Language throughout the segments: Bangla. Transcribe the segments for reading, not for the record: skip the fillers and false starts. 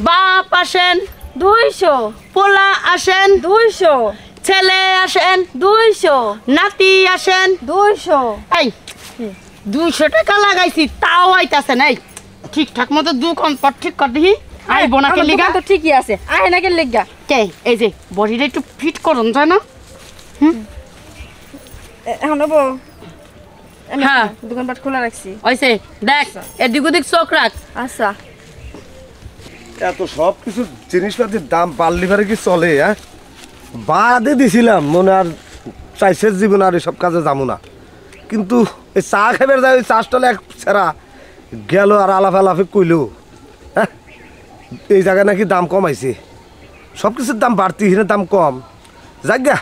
বাপ আসেন 200, পোলা আসেন 200, ছেলে আসেন 200, নাতি আসেন 200। এই 200 টাকা লাগাইছি তাও আইতাছে নাই ঠিকঠাক মতো দোকান পর ঠিক কর দিহি। আইবো না কে লিগা? তো ঠিকই আছে, আয় না কে লিগা? কে এই যে বডিটা একটু ফিট করুন যায় না? এখন হবো। হ্যাঁ দোকানপাট খোলা রাখছি। ওইসে দেখ এদিক ওদিক চোখ রাখ। আচ্ছা এত সব কিছু জিনিসপাতির দাম বাড়লি পারে কি চলে? হ্যাঁ বাদে দিছিলাম মনে আর চাইছের জীবন আর এসব কাজে যাবো না, কিন্তু এই চা খাইবার যায় ওই চা স্টলে এক ছেড়া গেল আর আলাফে কইলো হ্যাঁ এই জায়গায় নাকি দাম কমাইছে, সব কিছুর দাম বাড়তি হিনে দাম কম। যাক গা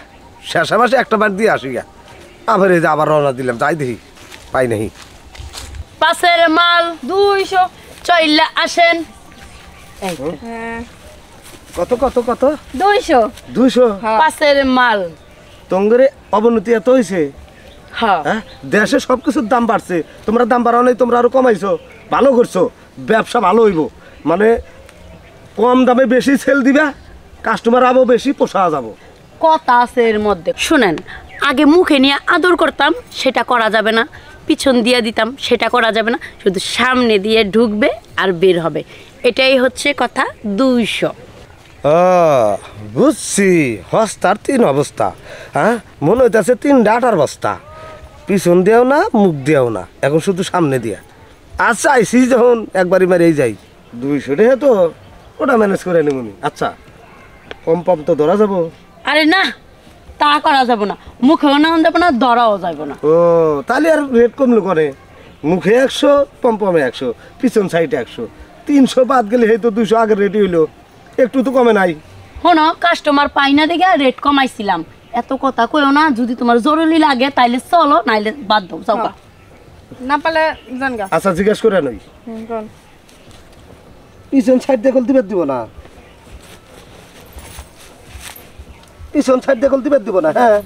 শেষে মাসে একটা বার দিয়ে আসি গা, আবার এই যে আবার রওনা দিলাম, যাই দেখি পাই নাহি। পাশের মাল 200, চইলা আসেন। কত কত কত? 200। 200? পাশের মাল তঙ্গরে অবনতি এত হয়েছে? হ্যাঁ হ্যাঁ দেশে সব কিছুর দাম বাড়ছে, তোমরা দাম বাড়াও নাই, তোমরা আরো কমাইছো, ভালো করছো, ব্যবসা ভালো হইব, মানে কম দামে বেশি সেল দিবা, কাস্টমার আবো বেশি, পোষা যাবো। কথা আছে এর মধ্যে, শুনেন আগে মুখে নিয়ে আদর করতাম সেটা করা যাবে না, পিছন দিয়ে দিতাম সেটা করা যাবে না, শুধু সামনে দিয়ে ঢুকবে আর বের হবে, এটাই হচ্ছে কথা। 200। বুঝছি, হস্তার 3 অবস্থা। হ্যাঁ মনে হইতেছে 3 ডাটার বস্তা, পিছন দিয়েও না মুখ দিয়েও না, এখন শুধু সামনে দিয়া। আচ্ছা আইসি যখন একবারই মারিয়ে যাই, 200 টাকা তো ওটা ম্যানেজ করে নিবনি। আচ্ছা কম পম তো ধরা যাবো? আরে না তা করা যাবে না, মুখেও নেওয়া যাবে না, ধরাও যাবে না। ও তাহলে আর রেট কমলো করে, মুখে 100, পম্পমে 100, পিছন সাইডে 100, 300 বাদ গেলে হয়তো 200 আগের রেটই হইলো, একটু তো কমে নাই। শোনো কাস্টমার পাই না দেখে রেট কমাইছিলাম, এত কথা কইও না, যদি তোমার জরুরি লাগে তাইলে চলো, নাইলে বাদ দাও, যাও গা। না পালে জান গা। আচ্ছা জিজ্ঞেস করে নই, কোন পিছন সাইড দিয়ে দিবে দিব না? পিছন সাইড দিয়ে দিবে দিব না? হ্যাঁ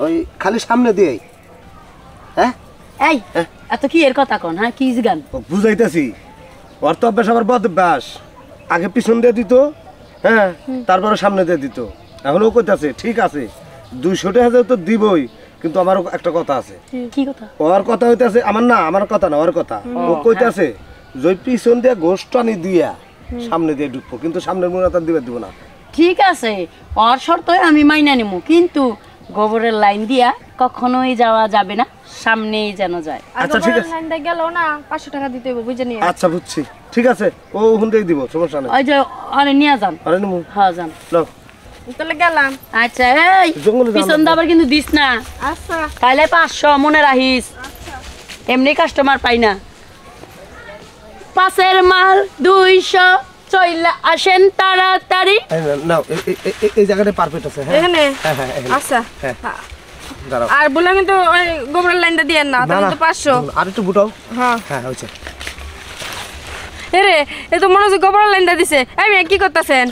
ওই খালি সামনে দিয়ে। হ্যাঁ এই এত কি এর কথা কোন? হ্যাঁ কি গান বুঝাইতেছি, ওর তো অভ্যাস আবার বদ অভ্যাস, আগে পিছন দিয়ে দিত, হ্যাঁ তারপরে সামনে দিয়ে দিত, এখন ও কইতাছে ঠিক আছে 200 টাকা তো দিবই, কিন্তু আমারও একটা কথা আছে। কি কথা? ওর কথা হইতাছে, আমার না, আমার কথা না, ওর কথা। ও কইতাছে যে পিছন দিয়ে গোষ্ঠটানি দিয়া সামনে দিয়ে ঢুকবো, কিন্তু সামনের মুরাতার দিবে দিব না। ঠিক আছে ওর শর্ত আমি মাইনা নিমু, কিন্তু গোবরের লাইন দিয়া কখনোই যাওয়া যাবে না, সামনেই যেন যায়। আচ্ছা ঠিক আছে, লাইনটা গেল না 500 টাকা দিতে হবে, বুঝে নিয়ে। আচ্ছা বুঝছি, ঠিক আছে ও হুন্দেই দিব, সমস্যা নেই। ওই যে আরে নিয়ে যান। আরে নিমু, হ্যাঁ যান। নাও। তাহলে গেলাম। আচ্ছা এই জঙ্গলে যাওয়া পিছন লাগবে। দাবার কিন্তু দিস না, আচ্ছা তাইলে 500 মনে রাখিস, এমনি কাস্টমার পাই না। পাশের মাল 200, চইলা আসেন তাড়াতাড়ি। নাও এই জায়গাটা পারফেক্ট আছে। হ্যাঁ এখানে। হ্যাঁ হ্যাঁ এখানে। আচ্ছা হ্যাঁ দাঁড়াও। আর বললাম কিন্তু ওই গোবরের লাইনটা দিয়েন না, তাহলে তো 500। আর একটু বুটাও। হ্যাঁ হ্যাঁ হয়েছে। এরে এ তো মনে হচ্ছে গোবরের লাইনটা দিছে। এই মেয়ে কি করতেছেন?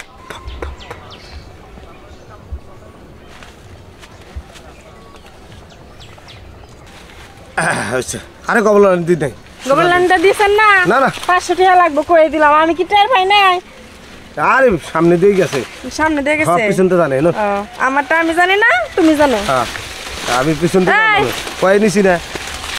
হয়েছে, আরে কবল দিন নাই। গোবরের লাইনটা দিয়েছেন না? না না 500 টাকা লাগবে, কয়ে দিলাম, আমি কি টের পাই নাই? আরে সামনে দিয়ে গেছে, সামনে দিয়ে সব গেছে। পিছন তো জানে না। আমারটা আমি জানি না, তুমি জানো। হ্যাঁ আমি পিছন থেকে কয়ে নিছি না।